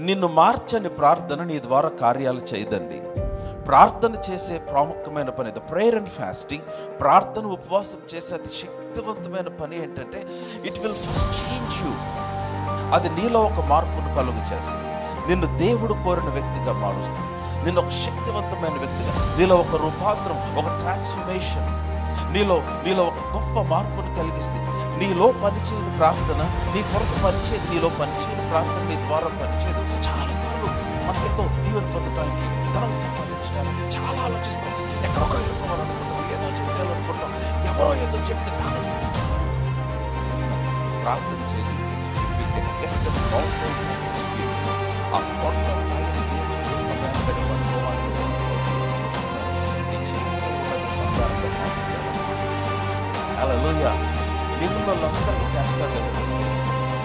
నిన్ను మార్చని ప్రార్థన నీ ద్వారా కార్యాలు చేయదండి. ప్రార్థన చేసే ప్రాముఖ్యమైన పని ద ప్రేయర్ అండ్ ఫాస్టింగ్. ప్రార్థన ఉపవాసం చేసే అతి శక్తివంతమైన పని ఏంటంటే it will first change you. అది నీలో ఒక మార్పును కలుగు చేస్తుంది. నిన్ను దేవుడు కోరిన వ్యక్తిగా మారుస్తుంది. నిన్ను ఒక శక్తివంతమైన వ్యక్తిగా, నీలో ఒక రూపాంతరం, ఒక ట్రాన్స్ఫర్మేషన్, నీలో ఒక గొప్ప మార్పును కలిగిస్తుంది. నీలో పనిచేయని ప్రార్థన నీ కొరకు పనిచేయదు. నీలో పనిచేయని ప్రార్థన నీ ద్వారా పనిచేయదు. చాలాసార్లు మనకేదో దీవెన పొందడానికి, ధనం సంపాదించడానికి చాలా ఆలోచిస్తాం. ఎక్కడొక వెళ్ళిపోవాలనుకుంటాం, ఏదో చేసేయాలనుకుంటాం, ఎవరో ఏదో చెప్తే ప్రార్థన చేయగలిగితే ఆ కొండ పైన దేవుడితో సమయం గడపనుకోవాలని హల్లెలూయా. మిగిలిన వాళ్ళందరికీ చేస్తాడు కదా.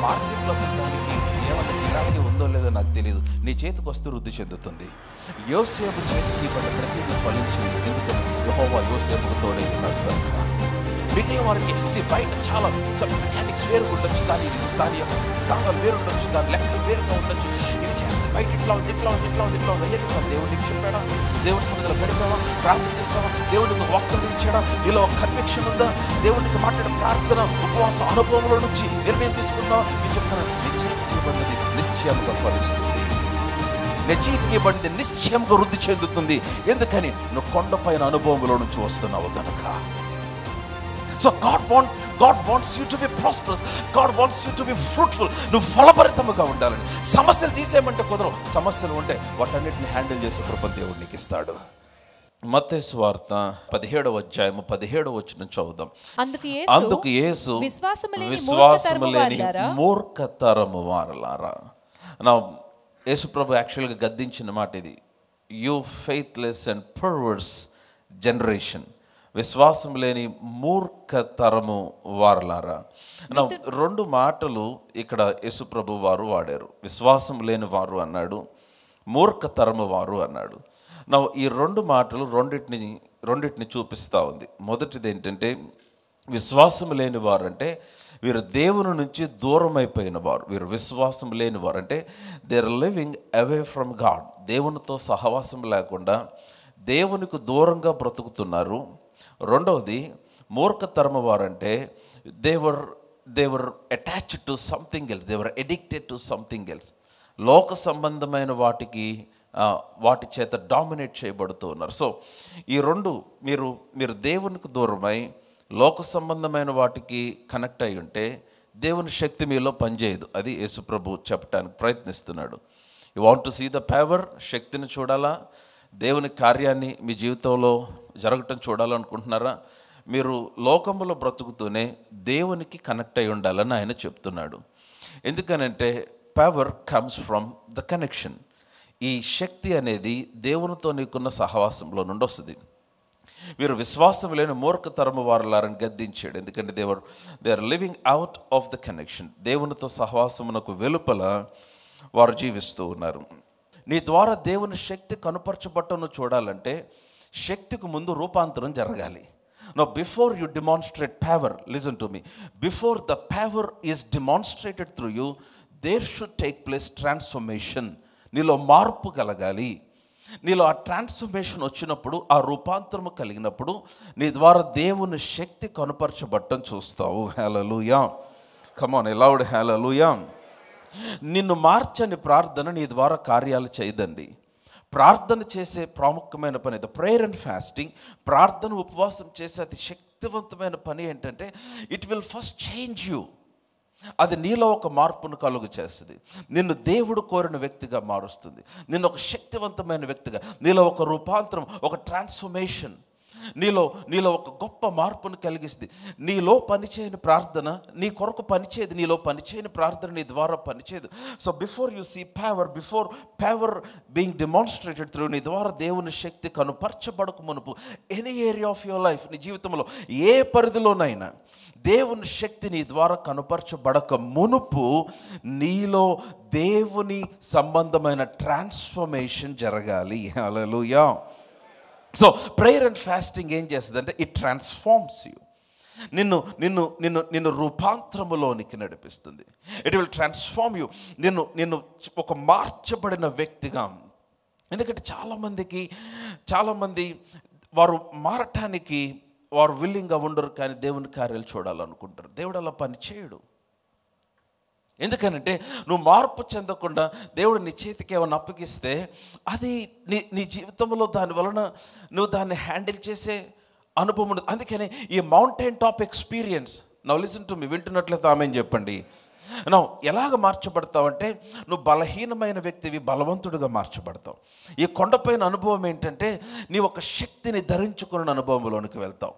మార్కెట్లో అసలు దానికి ఏమన్నా గిరాకీ ఉందో లేదో నాకు తెలియదు. నీ చేతికి వస్తూ వృద్ధి చెందుతుంది. యోసేపు చేతికి ప్రతిదీ ఫలించింది. ఎందుకంటే యెహోవా యోసేపుకు తోడై ఉన్నాడు కనుక. మిగిలిన వారికి బయట చాలా మెకానిక్స్ వేరు ఉండొచ్చు, దాని యొక్క విధానాలు వేరు ఉండొచ్చు, దాని లెక్కలు వేరుగా ఉండొచ్చు. ఇది చేస్తే బయట ఇట్లా ఉంది. దేవుడికి చెప్పాడా? దేవుడి సన్నిధిలో గడిపావా? ప్రార్థన చేసావా? దేవుడికి వాగ్దానం ఇచ్చాడా? నీలో ఒక కన్విక్షన్ ఉందా? దేవుడితో మాట్లాడే ప్రార్థన ఉపవాస అనుభవంలో నుంచి నిర్ణయం తీసుకున్నావా? నేను చెప్తాను, నీ చేతికి ఇవ్వబడినది నిశ్చయంగా ఫలిస్తుంది. నీ చేతికి ఇవ్వబడింది నిశ్చయంగా వృద్ధి చెందుతుంది. ఎందుకని నువ్వు కొండపైన అనుభవంలో నుంచి వస్తున్నావు గనక. So God wants you to be prosperous. God wants you to be fruitful. నువ్వు ఫలభరితముగా ఉండాలని. సమస్యలు తీసేయమంటే కుదరవు. సమస్యలు ఉంటే వాటన్నిటిని హ్యాండిల్ చేసే కృప దేవుడు నీకు ఇస్తాడు. మత్తయి సువార్త 17వ అధ్యాయము 17వ వచనం చదువుదాం. అందుకు యేసు విశ్వాసము లేని మూర్ఖతరము వారలారా. నా యేసు ప్రభు యాక్చువల్గా గద్దించిన మాట ఇది. You faithless and perverse generation. విశ్వాసం లేని మూర్ఖతరము వారలారా. నా 2 మాటలు ఇక్కడ యేసుప్రభు వారు వాడారు. విశ్వాసం లేని వారు అన్నాడు, మూర్ఖతరము వారు అన్నాడు. నా ఈ 2 మాటలు రెండింటిని చూపిస్తూ ఉంది. మొదటిది ఏంటంటే విశ్వాసం లేని వారు అంటే వీరు దేవుని నుంచి దూరం అయిపోయిన వారు. వీరు విశ్వాసం లేని వారు అంటే they are living away from God. దేవునితో సహవాసం లేకుండా దేవునికి దూరంగా బ్రతుకుతున్నారు. రెండవది మూర్ఖతరము వారంటే they're attached to something else, they're addicted to something else. లోక సంబంధమైన వాటి చేత డామినేట్ చేయబడుతూ ఉన్నారు. సో ఈ 2 మీరు దేవునికి దూరమై లోక సంబంధమైన వాటికి కనెక్ట్ అయి ఉంటే దేవుని శక్తి మీలో పనిచేయదు. అది యేసుప్రభు చెప్పడానికి ప్రయత్నిస్తున్నాడు. You want to see the power, శక్తిని చూడాలా, దేవుని కార్యాన్ని మీ జీవితంలో జరగటం చూడాలనుకుంటున్నారా? మీరు లోకంలో బ్రతుకుతూనే దేవునికి కనెక్ట్ అయి ఉండాలని ఆయన చెప్తున్నాడు. ఎందుకనంటే power comes from the connection. ఈ శక్తి అనేది దేవునితో నీకున్న సహవాసంలో నుండి వస్తుంది. వీరు విశ్వాసం లేని మూర్ఖతరము వారలారని గద్దించాడు. ఎందుకంటే they are living out of the connection. దేవునితో సహవాసమునకు వెలుపల వారు జీవిస్తూ ఉన్నారు. నీ ద్వారా దేవుని శక్తి కనుపరచబట్టను చూడాలంటే శక్తికి ముందు రూపాంతరం జరగాలి. Now before you demonstrate power, listen to me, before the power is demonstrated through you, there should take place transformation. నీలో మార్పు కలగాలి. నీలో ఆ ట్రాన్స్ఫర్మేషన్ వచ్చినప్పుడు, ఆ రూపాంతరము కలిగినప్పుడు నీ ద్వారా దేవుని శక్తి కనుపరచబట్టం చూస్తావు. హల్లెలూయా. కమ్ ఆన్, లౌడ్ హల్లెలూయా. నిన్ను మార్చని ప్రార్థన నీ ద్వారా కార్యాలు చేయదండి. ప్రార్థన చేసే ప్రాముఖ్యమైన పని ద ప్రేయర్ అండ్ ఫాస్టింగ్. ప్రార్థన ఉపవాసం చేసే అతి శక్తివంతమైన పని ఏంటంటే it will first change you. అది నీలో ఒక మార్పును కలుగు చేస్తుంది. నిన్ను దేవుడు కోరిన వ్యక్తిగా మారుస్తుంది. నిన్ను ఒక శక్తివంతమైన వ్యక్తిగా, నీలో ఒక రూపాంతరం, ఒక ట్రాన్స్ఫర్మేషన్, నీలో ఒక గొప్ప మార్పును కలిగిస్తుంది. నీలో పనిచేయని ప్రార్థన నీ కొరకు పనిచేయదు. నీలో పనిచేయని ప్రార్థన నీ ద్వారా పనిచేయదు. So before you see before power being demonstrated through, నీ ద్వారా దేవుని శక్తి కనుపరచబడక మునుపు any area of your life, నీ జీవితంలో ఏ పరిధిలోనైనా దేవుని శక్తి నీ ద్వారా కనుపరచబడక మునుపు నీలో దేవుని సంబంధమైన ట్రాన్స్ఫర్మేషన్ జరగాలి. హల్లెలూయా. సో ప్రేయర్ అండ్ ఫాస్టింగ్ ఏం చేస్తుంది అంటే ఇట్ ట్రాన్స్ఫార్మ్స్ యూ. నిన్ను నిన్ను నిన్ను నిన్ను రూపాంతరములోనికి నడిపిస్తుంది. It will transform you. నిన్ను ఒక మార్చబడిన వ్యక్తిగా. ఎందుకంటే చాలామంది వారు మారటానికి వారు విల్లింగ్గా ఉండరు, కానీ దేవుని కార్యాలు చూడాలనుకుంటారు. దేవుడు అలా పని చేయడు. ఎందుకనంటే నువ్వు మార్పు చెందకుండా దేవుడు నీ చేతికి ఏమైనా అప్పగిస్తే అది నీ జీవితంలో దాని వలన నువ్వు దాన్ని హ్యాండిల్ చేసే అనుభవం ఉండదు. అందుకని ఈ mountain top experience, now listen to me, వింటున్నట్లయితే ఆమెను చెప్పండి. నువ్వు ఎలాగ మార్చబడతావు అంటే, నువ్వు బలహీనమైన వ్యక్తివి బలవంతుడిగా మార్చబడతావు. ఈ కొండపైన అనుభవం ఏంటంటే, నీ ఒక శక్తిని ధరించుకున్న అనుభవంలోనికి వెళ్తావు.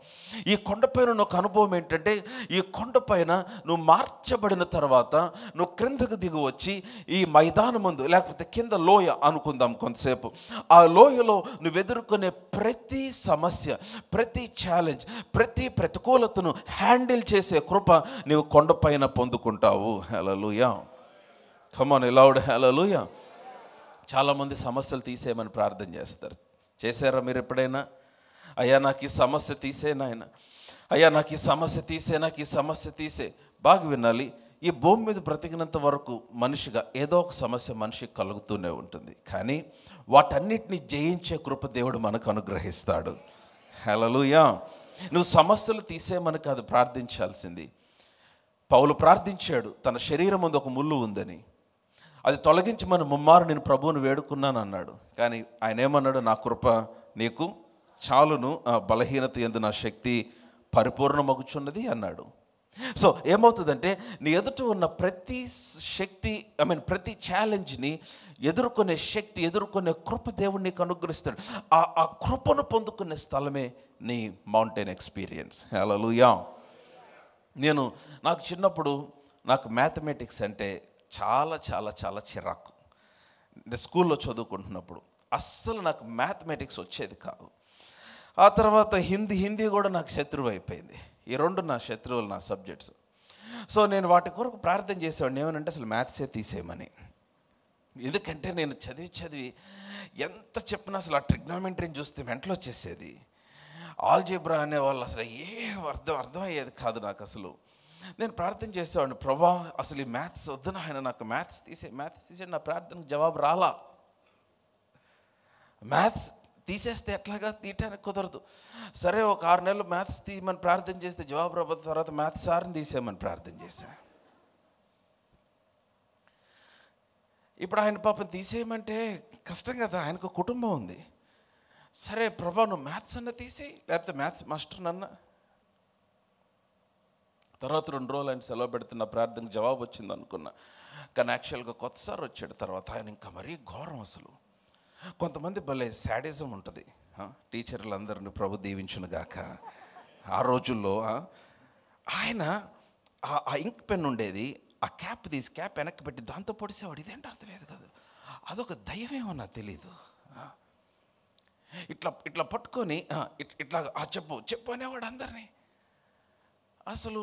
ఈ కొండపైన ఒక అనుభవం ఏంటంటే, ఈ కొండపైన నువ్వు మార్చబడిన తర్వాత నువ్వు క్రిందకు దిగి వచ్చి ఈ మైదానం ముందు, లేకపోతే కింద లోయ అనుకుందాం కొంతసేపు, ఆ లోయలో నువ్వు ఎదుర్కొనే ప్రతి సమస్య, ప్రతి ఛాలెంజ్, ప్రతి ప్రతికూలతను హ్యాండిల్ చేసే కృప నీవు కొండపైన పొందుకుంటావు. హల్లెలూయా. కమ్ ఆన్ లౌడ్ హల్లెలూయా. చాలామంది సమస్యలు తీసేయమని ప్రార్థన చేస్తారు. చేశారా మీరు ఎప్పుడైనా? అయ్యా నాకు ఈ సమస్య తీసే నాయన, అయ్యా నాకు ఈ సమస్య తీసే, నాకు ఈ సమస్య తీసే. బాగా వినాలి, ఈ భూమి మీద బ్రతికినంత వరకు మనిషిగా ఏదో ఒక సమస్య మనిషికి కలుగుతూనే ఉంటుంది. కానీ వాటన్నిటిని జయించే కృప దేవుడు మనకు అనుగ్రహిస్తాడు. హల్లెలూయా. నువ్వు సమస్యలు తీసేయమని కాదు ప్రార్థించాల్సింది. పౌలు ప్రార్థించాడు, తన శరీరం ముందు ఒక ముళ్ళు ఉందని, అది తొలగించి మన ముమ్మారు నేను ప్రభువును వేడుకున్నాను అన్నాడు. కానీ ఆయన ఏమన్నాడు? నా కృప నీకు చాలును, బలహీనత యందు నా శక్తి పరిపూర్ణమగుచున్నది అన్నాడు. సో ఏమవుతుందంటే, నీ ఎదుట ఉన్న ప్రతి శక్తి, ప్రతి ఛాలెంజ్ని ఎదుర్కొనే శక్తి, ఎదుర్కొనే కృప దేవుడు నీకు అనుగ్రహిస్తాడు. ఆ కృపను పొందుకునే స్థలమే నీ మౌంటైన్ ఎక్స్పీరియన్స్. హల్లెలూయా. నాకు చిన్నప్పుడు నాకు మ్యాథమెటిక్స్ అంటే చాలా చాలా చాలా చిరాకు. అంటే స్కూల్లో చదువుకుంటున్నప్పుడు అస్సలు నాకు మ్యాథమెటిక్స్ వచ్చేది కాదు. ఆ తర్వాత హిందీ కూడా నాకు శత్రువు అయిపోయింది. ఈ రెండు నా శత్రువులు, నా సబ్జెక్ట్స్. సో నేను వాటి కొరకు ప్రార్థన చేసేవాడిని, ఏమనంటే అసలు మ్యాథ్సే తీసేయమని. ఎందుకంటే నేను చదివి ఎంత చెప్పినా అసలు ఆ ట్రిగ్నోమెట్రీని చూస్తే మెంటలు వచ్చేసేది. ఆల్జీబ్రా అనేవాళ్ళు అసలు అర్థమయ్యేది కాదు నాకు. అసలు నేను ప్రార్థన చేసేవాడిని, ప్రభా అసలు ఈ మ్యాథ్స్ వద్దున ఆయన, నాకు మ్యాథ్స్ తీసే. నా ప్రార్థనకు జవాబు రాలా. మ్యాథ్స్ తీసేస్తే ఎట్లాగా, తీయటానికి కుదరదు. సరే ఒక 6 నెలలు మ్యాథ్స్ తీయమని ప్రార్థన చేస్తే జవాబు రాబోతు. తర్వాత మ్యాథ్స్ సార్ని తీసేయమని ప్రార్థన చేశా. ఇప్పుడు ఆయన పాపం తీసేయమంటే కష్టం కదా, ఆయనకు కుటుంబం ఉంది. సరే ప్రభా నువ్వు మ్యాథ్స్ అన్న తీసేయి, లేకపోతే మ్యాథ్స్ మాస్టర్ అన్న. తర్వాత 2 రోజులు ఆయన సెలవు పెడుతున్న ప్రార్థనకు జవాబు వచ్చింది అనుకున్నా. కానీ యాక్చువల్గా కొత్తసారి వచ్చాడు. తర్వాత ఆయన ఇంకా మరీ ఘోరం. అసలు కొంతమంది భలే శాడిజం ఉంటుంది. టీచర్లందరినీ ప్రభు దీవించును గాక. ఆ రోజుల్లో ఆయన ఆ ఇంక్ పెన్ ఉండేది, ఆ క్యాప్ వెనక్కి పెట్టి దాంతో పొడిసేవాడు. ఇదేంటి అర్థమయ్యేది కాదు. అదొక దయ్యమేమో నాకు తెలీదు. ఇట్లా పట్టుకొని ఇట్లా చెప్పు అనేవాడు అందరినీ. అసలు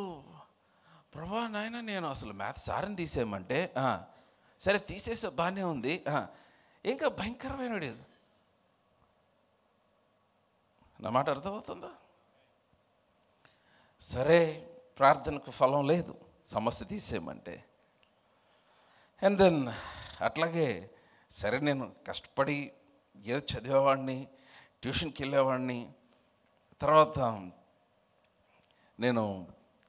ప్రభా నాయన నేను అసలు మ్యాథ్స్ సార్ని తీసేయమంటే సరే తీసేసే బాగానే ఉంది, ఇంకా భయంకరమైనది. నా మాట అర్థమవుతుందా? సరే ప్రార్థనకు ఫలం లేదు, సమస్య తీసేయమంటే. అండ్ దెన్ అట్లాగే సరే నేను కష్టపడి ఏదో చదివేవాడిని, ట్యూషన్కి వెళ్ళేవాడిని. తర్వాత నేను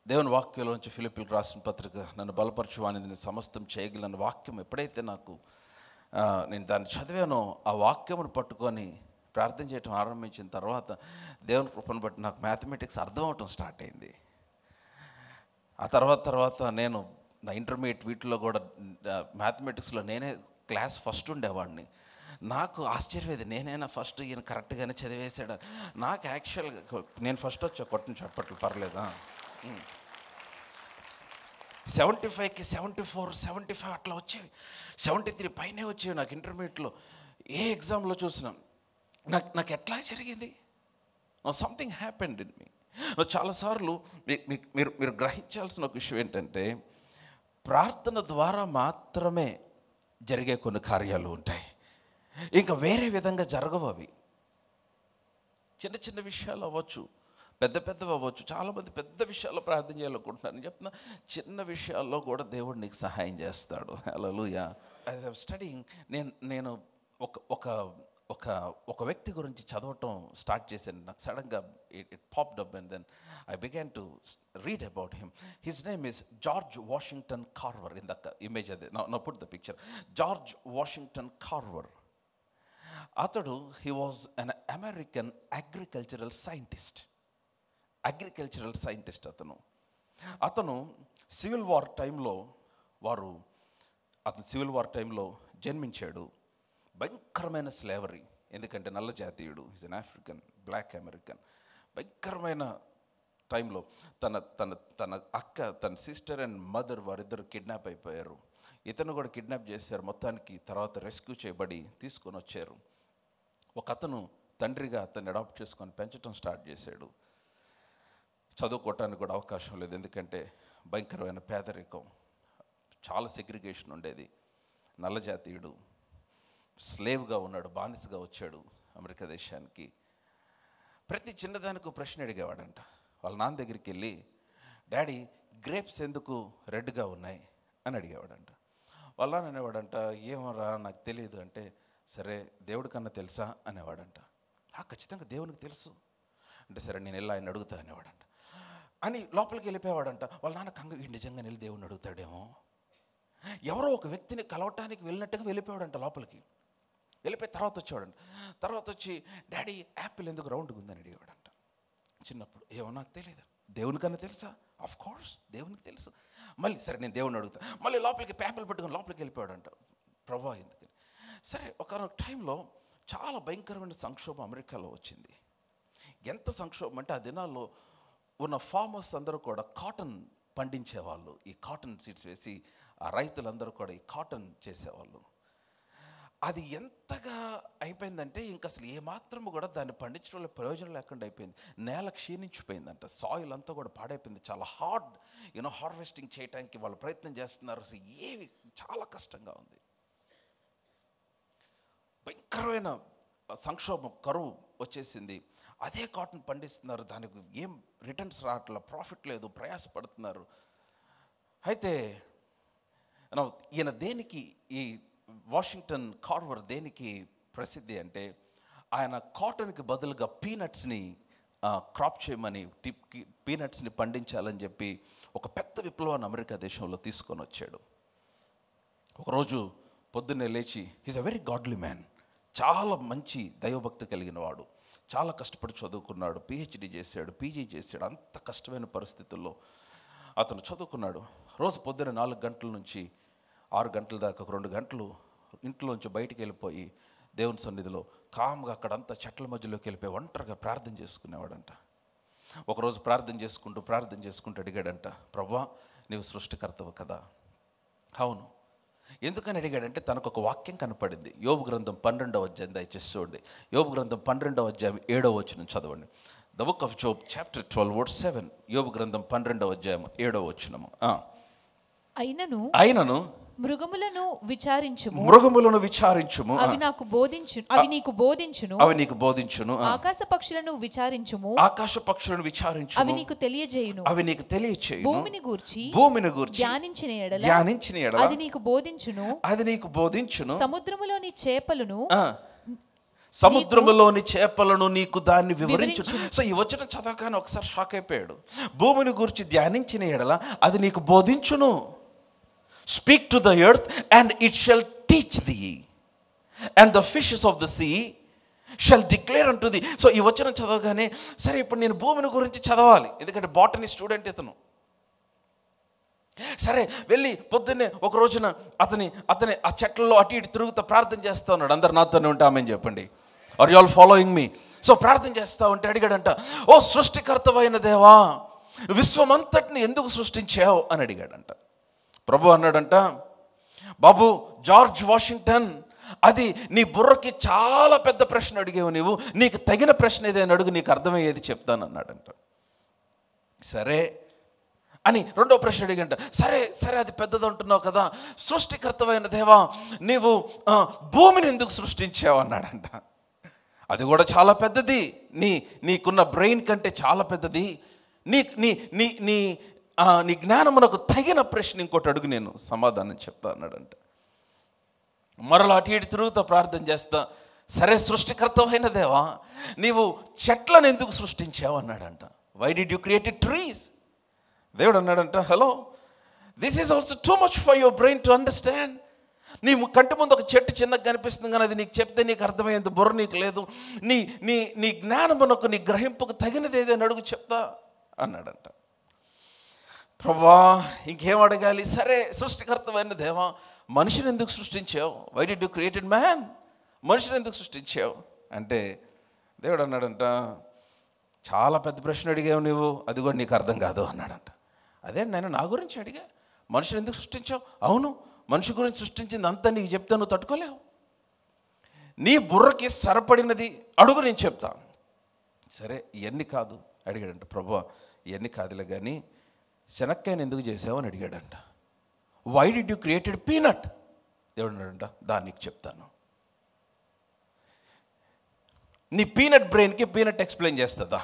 దేవుని వాక్యంలోంచి ఫిలిప్పీలకు రాసిన పత్రిక, నన్ను బలపరచువాని నేను సమస్తం చేయగలను వాక్యం ఎప్పుడైతే నేను దాన్ని చదివానో, ఆ వాక్యమును పట్టుకొని ప్రార్థన చేయటం ఆరంభించిన తర్వాత దేవుని కృపను బట్టి నాకు మ్యాథమెటిక్స్ అర్థం అవటం స్టార్ట్ అయింది. ఆ తర్వాత నేను నా ఇంటర్మీడియట్ వీటిలో కూడా మ్యాథమెటిక్స్లో నేనే క్లాస్ ఫస్ట్ ఉండేవాడిని. నాకు ఆశ్చర్యమేది, నేనైనా ఫస్ట్, ఈయన కరెక్ట్గానే చదివేశాడు. నాకు యాక్చువల్గా నేను ఫస్ట్ వచ్చా, కొట్టను చప్పట్లు పర్లేదా. 75కి 74, 75 అట్లా వచ్చేవి. 73 పైనే వచ్చేవి నాకు ఇంటర్మీడియట్లో. ఏ ఎగ్జామ్లో చూసినా నాకు ఎట్లా జరిగింది? Something happened in me. చాలాసార్లు మీరు గ్రహించాల్సిన ఒక విషయం ఏంటంటే, ప్రార్థన ద్వారా మాత్రమే జరిగే కొన్ని కార్యాలు ఉంటాయి, ఇంకా వేరే విధంగా జరగవు. అవి చిన్న చిన్న విషయాలు అవ్వచ్చు. పెద్దవి అవ్వచ్చు. చాలామంది పెద్ద విషయాల్లో ప్రార్థన చేయాలనుకుంటున్నారు. నేను చెప్తున్నా, చిన్న విషయాల్లో కూడా దేవుడు నీకు సహాయం చేస్తాడు. హల్లెలూయా. యాజ్ ఐ స్టడీయింగ్, నేను ఒక ఒక ఒక ఒక వ్యక్తి గురించి చదవటం స్టార్ట్ చేశాను. నాకు సడన్గా it popped up and then I began to read about him. His name is George Washington Carver. In the image అదే నా put the picture. George Washington Carver. అతడు he was an American agricultural scientist. అతను civil war టైంలో జన్మించాడు. భయంకరమైన slavery, ఎందుకంటే నల్ల జాతీయుడు, is an African, black American. భయంకరమైన టైంలో తన అక్క, తన సిస్టర్ అండ్ మదర్ వారిద్దరు కిడ్నాప్ అయిపోయారు. ఇతను కూడా కిడ్నాప్ చేశారు. మొత్తానికి తర్వాత రెస్క్యూ చేయబడి తీసుకొని వచ్చారు. ఒక అతను తండ్రిగా అతన్ని అడాప్ట్ చేసుకొని పెంచడం స్టార్ట్ చేశాడు. చదువుకోవటానికి కూడా అవకాశం లేదు, ఎందుకంటే భయంకరమైన పేదరికం, చాలా సెగ్రిగేషన్ ఉండేది. నల్ల జాతీయుడు, స్లేవ్గా ఉన్నాడు, బానిసగా వచ్చాడు అమెరికా దేశానికి. ప్రతి చిన్నదానికి ప్రశ్న అడిగేవాడంట. వాళ్ళ నాన్న దగ్గరికి వెళ్ళి, డాడీ గ్రేప్స్ ఎందుకు రెడ్గా ఉన్నాయి అని అడిగేవాడంట. వాళ్ళ నాన్న అనేవాడంట, ఏమరా నాకు తెలియదు అంటే, సరే దేవుడి కన్నా తెలుసా అనేవాడంట. ఖచ్చితంగా దేవునికి తెలుసు అంటే, సరే నేను వెళ్ళి ఆయన అడుగుతా అనేవాడంట. అని లోపలికి వెళ్ళిపోయేవాడంట. వాళ్ళ నాన్న నిజంగా వెళ్ళి దేవుడిని అడుగుతాడేమో, ఎవరో ఒక వ్యక్తిని కలవటానికి వెళ్ళినట్టుగా వెళ్ళిపోయాడంట. లోపలికి వెళ్ళిపోయి తర్వాత వచ్చి డాడీ యాపిల్ ఎందుకు రౌండ్గా ఉందని అడిగేవాడంట. చిన్నప్పుడు ఏమో నాకు తెలియదు, దేవునికన్నా తెలుసా? ఆఫ్ కోర్స్ దేవునికి తెలుసు. మళ్ళీ సరే నేను దేవుని అడుగుతా. మళ్ళీ లోపలికి యాపిల్ పట్టుకొని లోపలికి వెళ్ళిపోయాడంట. ప్రభా ఎందుకని? సరే ఒకనొక టైంలో చాలా భయంకరమైన సంక్షోభం అమెరికాలో వచ్చింది. ఎంత సంక్షోభం అంటే, ఆ దినాల్లో ఉన్న ఫార్మర్స్ అందరూ కూడా కాటన్ పండించేవాళ్ళు. ఈ కాటన్ సీడ్స్ వేసి ఆ రైతులందరూ కూడా ఈ కాటన్ చేసేవాళ్ళు. అది ఎంతగా అయిపోయిందంటే, ఇంక అసలు ఏమాత్రము కూడా దాన్ని పండించడంలో ప్రయోజనం లేకుండా అయిపోయింది. నేల క్షీణించిపోయిందంట, సాయిల్ అంతా కూడా పాడైపోయింది. చాలా హార్డ్ హార్వెస్టింగ్ చేయడానికి వాళ్ళు ప్రయత్నం చేస్తున్నారు. అసలు ఏవి చాలా కష్టంగా ఉంది. భయంకరమైన సంక్షోభం, కరువు వచ్చేసింది. అదే కాటన్ పండిస్తున్నారు, దానికి ఏం రిటర్న్స్ రావట్లా, ప్రాఫిట్ లేదు, ప్రయాసపడుతున్నారు. అయితే ఈయన దేనికి, ఈ వాషింగ్టన్ కార్వర్ దేనికి ప్రసిద్ధి అంటే, ఆయన కాటన్కి బదులుగా పీనట్స్ని క్రాప్ చేయమని, పీనట్స్ని పండించాలని చెప్పి ఒక పెద్ద విప్లవాన్ని అమెరికా దేశంలో తీసుకొని వచ్చాడు. ఒకరోజు పొద్దున్నే లేచి, he's a very godly man, చాలా మంచి దైవభక్తి కలిగిన వాడు, చాలా కష్టపడి చదువుకున్నాడు, పిహెచ్డి చేశాడు, పీజీ చేశాడు. అంత కష్టమైన పరిస్థితుల్లో అతను చదువుకున్నాడు. రోజు పొద్దున్న 4 గంటల నుంచి 6 గంటల దాకా ఒక 2 గంటలు ఇంట్లోంచి బయటికి వెళ్ళిపోయి దేవుని సన్నిధిలో కామ్గా అక్కడంతా చెట్ల మధ్యలోకి వెళ్ళిపోయి ఒంటరిగా ప్రార్థన చేసుకునేవాడంట. ఒకరోజు ప్రార్థన చేసుకుంటూ అడిగాడంట, ప్రభువా నీవు సృష్టికర్తవు కదా? అవును. ఎందుకని అడిగాడంటే, తనకు ఒక వాక్యం కనపడింది. యోబు గ్రంథం 12వ అధ్యాయం, దయచేసి చూడండి. యోబు గ్రంథం 12వ అధ్యాయం 7వ వచనం చదవండి. The book of Job chapter 12 verse 7. యోబు గ్రంథం 12వ అధ్యాయం 7వ వచనము. అయినను మృగములను విచారించుము, అవి నీకు బోధించును. ఆకాశ పక్షులను విచారించుము, అవి నీకు తెలియజేయును. భూమిని గూర్చి ధ్యానించిన ఎడల అది నీకు బోధించును. సముద్రములోని చేపలను నీకు దాన్ని వివరించును. సో ఈ వచనం చదవగానే ఒకసారి షాక్ అయిపోయాడు. భూమిని గురించి ధ్యానించిన ఎడల అది నీకు బోధించును. Speak to the earth and it shall teach thee, and the fishes of the sea shall declare unto thee. So ఈ వచనం చదవగానే, సరే ఇప్పుడు నేను భూమిని గురించి చదవాలి, ఎందుకంటే బాటనీ స్టూడెంట్ ఇతను. సరే వెళ్ళి పొద్దున్నే ఒక రోజున అతని ఆ చెట్లలో అటు ఇటు తిరుగుతూ ప్రార్థన చేస్తూ ఉన్నాడు. అందరు నాతోనే ఉంటామని చెప్పండి. Are you all following me? So ప్రార్థన చేస్తూ ఉంటే అడిగాడంట, ఓ సృష్టికర్తవైన దేవా, విశ్వమంతటిని ఎందుకు సృష్టించావు అని అడిగాడంట. ప్రభు అన్నాడంట, బాబు జార్జ్ వాషింగ్టన్, అది నీ బుర్రకి చాలా పెద్ద ప్రశ్న అడిగేవు, నీకు తగిన ప్రశ్న ఏదైనా అడుగు, నీకు అర్థమయ్యేది చెప్తాను అన్నాడంట. సరే అని రెండో ప్రశ్న అడిగంట. సరే అది పెద్దది అంటున్నావు కదా, సృష్టికర్తవైన దేవా నీవు భూమిని ఎందుకు సృష్టించావు అన్నాడంట. అది కూడా చాలా పెద్దది, నీకున్న బ్రెయిన్ కంటే చాలా పెద్దది. నీ నీ నీ నీ నీ జ్ఞానమునకు తగిన ప్రశ్న ఇంకోటి అడుగు, నేను సమాధానం చెప్తా అన్నాడంట. మరలా అటు ఇటు తిరుగుతా ప్రార్థన చేస్తా, సరే సృష్టికర్తమైన దేవా, నీవు చెట్లను ఎందుకు సృష్టించావు అన్నాడంట. Why did you created trees? దేవుడు అన్నాడంట, hello, this is also too much for your brain to understand. నీ కంటి ముందు ఒక చెట్టు చిన్నగా కనిపిస్తుంది, కానీ అది నీకు చెప్తే నీకు అర్థమయ్యేంత బుర్ర నీకు లేదు. నీ నీ నీ జ్ఞానమునకు, నీ గ్రహింపుకు తగినది ఏదైనా అడుగు, చెప్తా అన్నాడంట. ప్రభువా ఇంకేం అడగాలి? సరే సృష్టికర్తమైన దేవా, మనిషిని ఎందుకు సృష్టించావు? Why did you created man? మనిషిని ఎందుకు సృష్టించావు అంటే దేవుడు అన్నాడంట, చాలా పెద్ద ప్రశ్న అడిగావు నువ్వు, అది కూడా నీకు అర్థం కాదు అన్నాడంట. అదే నేను నా గురించి అడిగా, మనిషిని ఎందుకు సృష్టించావు? అవును, మనిషి గురించి సృష్టించింది అంతా నీకు చెప్తే నువ్వు తట్టుకోలేవు. నీ బుర్రకి సరిపడినది అడుగు, నేను చెప్తా. సరే ఇవన్నీ కాదు అడిగాడంట. ప్రభువా ఇవన్నీ కాదులే కానీ శనక్కాయని ఎందుకు చేసావు అని అడిగాడంట. Why did you created peanut? దేవుడు అన్నాడంట, దానికి చెప్తాను. నీ పీనట్ బ్రెయిన్కి పీనట్ ఎక్స్ప్లెయిన్ చేస్తుందా?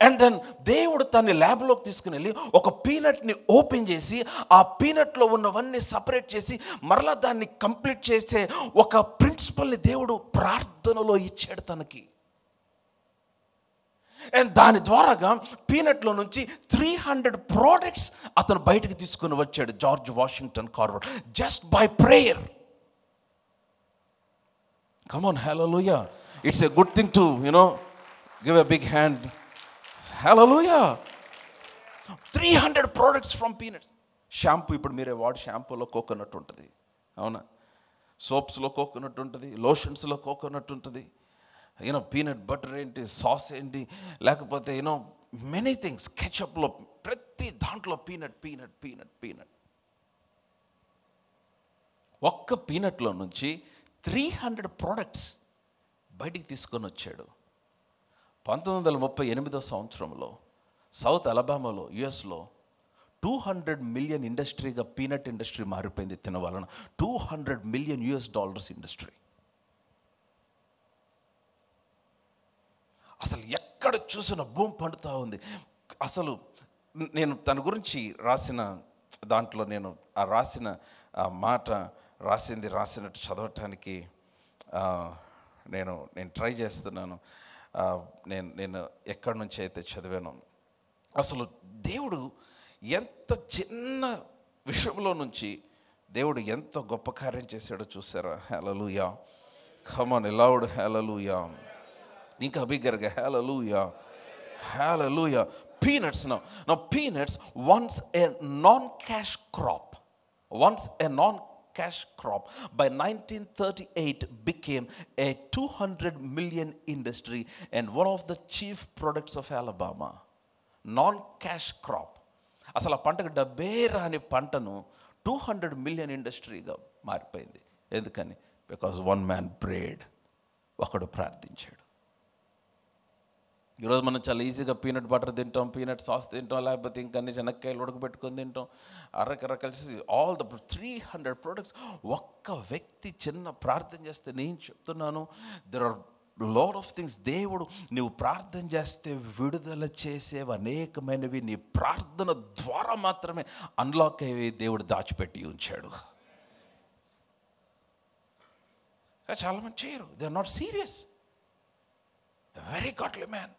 అండ్ దెన్ దేవుడు తన్ని ల్యాబ్లోకి తీసుకుని వెళ్ళి ఒక పీనట్ని ఓపెన్ చేసి ఆ పీనట్లో ఉన్నవన్నీ సపరేట్ చేసి మరలా దాన్ని కంప్లీట్ చేసే ఒక ప్రిన్సిపల్ని దేవుడు ప్రార్థనలో ఇచ్చాడు తనకి. అండ్ దాని ద్వారాగా పీనట్లో నుంచి 300 ప్రోడక్ట్స్ అతను బయటకు తీసుకుని వచ్చాడు, George Washington Carver, just by prayer. Come on, hallelujah. It's a good thing to give a big hand. Hallelujah. 300 products from peanuts. Shampoo, ఇప్పుడు మీరే వాడు షాంపూలో కోకోనట్ ఉంటుంది, అవునా? సోప్స్లో కోకోనట్ ఉంటుంది, లోషన్స్లో కోకోనట్ ఉంటుంది, పీనట్ బటర్ ఏంటి, సాస్ ఏంటి, లేకపోతే మెనీ థింగ్స్, కెచప్లో, ప్రతి దాంట్లో పీనట్ పీనట్ పీనట్ పీనట్. ఒక్క పీనట్లో నుంచి 300 ప్రోడక్ట్స్ బయటికి తీసుకొని వచ్చాడు. 1938 సంవత్సరంలో సౌత్ అలబామాలో, యుఎస్లో 200 మిలియన్ ఇండస్ట్రీగా పీనట్ ఇండస్ట్రీ మారిపోయింది తినవలన. $200 మిలియన్ ఇండస్ట్రీ. అసలు ఎక్కడ చూసిన భూమి పండుతూ ఉంది. అసలు నేను తన గురించి రాసిన దాంట్లో, నేను ఆ రాసిన మాట రాసినట్టు చదవటానికి నేను ట్రై చేస్తున్నాను. నేను ఎక్కడి నుంచి అయితే చదివాను, అసలు దేవుడు ఎంత చిన్న విషయంలో నుంచి దేవుడు ఎంత గొప్ప కార్యం చేశాడో చూసారా? హల్లెలూయా. కమ్ ఆన్, లౌడ్ హల్లెలూయా. ఇంకా బిగ్గరగా హల్లెలూయా, హల్లెలూయా. Peanuts now. Now peanuts, once a non-cash crop, by 1938 became a 200 million industry and one of the chief products of Alabama. Non-cash crop. అసలు ఆ పంటకు డబ్బే రాని పంటను 200 మిలియన్ ఇండస్ట్రీగా మారిపోయింది. ఎందుకని? Because one man prayed. ఒకడు ప్రార్థించాడు. ఈరోజు మనం చాలా ఈజీగా పీనట్ బటర్ తింటాం, పీనట్ సాస్ తింటాం, లేకపోతే ఇంకా అన్ని శనక్కాయలు ఉడకబెట్టుకొని తింటాం, రకరకాల ఆల్ ద 300 ప్రొడక్ట్స్. ఒక్క వ్యక్తి చిన్న ప్రార్థన చేస్తే, నేను చెప్తున్నాను, there are lot of things. దేవుడు నువ్వు ప్రార్థన చేస్తే విడుదల చేసేవి అనేకమైనవి నీ ప్రార్థన ద్వారా మాత్రమే అన్లాక్ అయ్యేవి దేవుడు దాచిపెట్టి ఉంచాడు. చాలామంది చేయరు, they are not serious. Very godly man.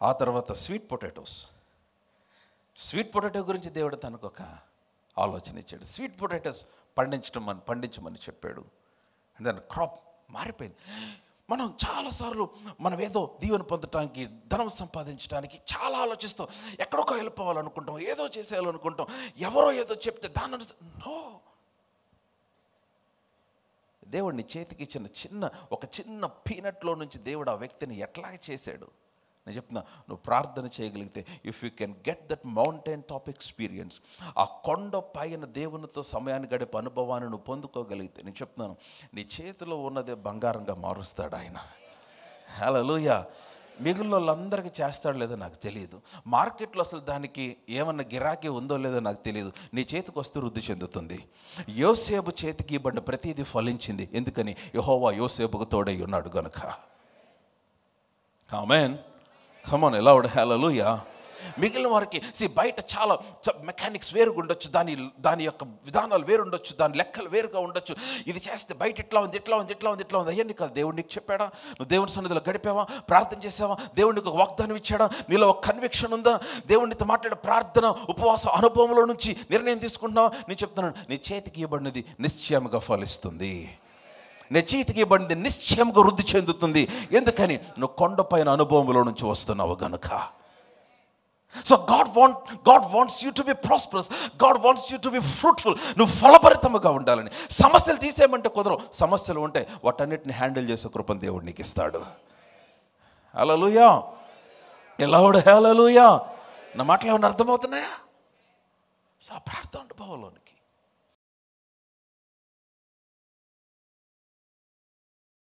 ఆ తర్వాత స్వీట్ పొటాటో గురించి దేవుడు తనకు ఒక ఆలోచన ఇచ్చాడు. స్వీట్ పొటాటోస్ పండించమని చెప్పాడు. అండ్ దాని క్రాప్ మారిపోయింది. మనం చాలాసార్లు మనం ఏదో దీవెన పొందటానికి, ధనం సంపాదించడానికి చాలా ఆలోచిస్తాం. ఎక్కడికో వెళ్ళిపోవాలనుకుంటాం, ఏదో చేసేయాలనుకుంటాం, ఎవరో ఏదో చెప్తే దాన్ని నో. దేవుడు నీ చేతికి ఇచ్చిన ఒక చిన్న పీనట్లో నుంచి దేవుడు ఆ వ్యక్తిని ఎట్లాగ చేశాడు. నేను చెప్తున్నా, నువ్వు ప్రార్థన చేయగలిగితే, if you can get that mountain top experience, ఆ కొండ పైన దేవునితో సమయాన్ని గడిపే అనుభవాన్ని నువ్వు పొందుకోగలిగితే, నేను చెప్తున్నాను, నీ చేతిలో ఉన్నదే బంగారంగా మారుస్తాడు ఆయన. హల్లెలూయా. మిగిలిన వాళ్ళందరికీ చేస్తాడో లేదో నాకు తెలియదు. మార్కెట్లో అసలు దానికి ఏమన్నా గిరాకీ ఉందో లేదో నాకు తెలియదు. నీ చేతికి వస్తూ వృద్ధి చెందుతుంది. యోసేపు చేతికి ఇవ్వబడిన ప్రతిదీ ఫలించింది. ఎందుకని? యెహోవా యోసేపుకు తోడై ఉన్నాడు గనుక. ఆమేన్. కమ్ ఆన్, లౌడ్ హల్లెలూయా. మిగిలిన వారికి బయట చాలా మెకానిక్స్ వేరుగా ఉండొచ్చు, దాని యొక్క విధానాలు వేరు ఉండొచ్చు, దాని లెక్కలు వేరుగా ఉండొచ్చు. ఇది చేస్తే బయట ఇట్లా ఉంది, ఇట్లా ఉంది, ఇట్లా ఉంది, ఇట్లా ఉంది. అయ్యా నీకు దేవుడు నీకు చెప్పాడా? నువ్వు దేవుని సన్నిధిలో గడిపావా? ప్రార్థన చేసావా? దేవుడికి ఒక వాగ్దానం ఇచ్చాడా? నీలో ఒక కన్విక్షన్ ఉందా? దేవుడితో మాట్లాడే ప్రార్థన ఉపవాస అనుభవంలో నుంచి నిర్ణయం తీసుకుంటున్నావా? నేను చెప్తున్నాను, నీ చేతికి ఇవ్వబడినది నిశ్చయంగా ఫలిస్తుంది. నీ చేతికి ఇవ్వబడింది నిశ్చయంగా వృద్ధి చెందుతుంది. ఎందుకని? నువ్వు కొండపైన అనుభవంలో నుంచి వస్తున్నావు గనుక. So God wants you to be prosperous. God wants you to be fruitful. నువ్వు ఫలభరితముగా ఉండాలని. సమస్యలు తీసేయమంటే కుదరవు. సమస్యలు ఉంటే వాటన్నిటిని హ్యాండిల్ చేసే కృపను దేవుడు నీకు ఇస్తాడు. హల్లెలూయా. హల్లెలూయా. నా మాటలు ఏమైనా అర్థమవుతున్నాయా? సో ప్రార్థన అనుభవంలోని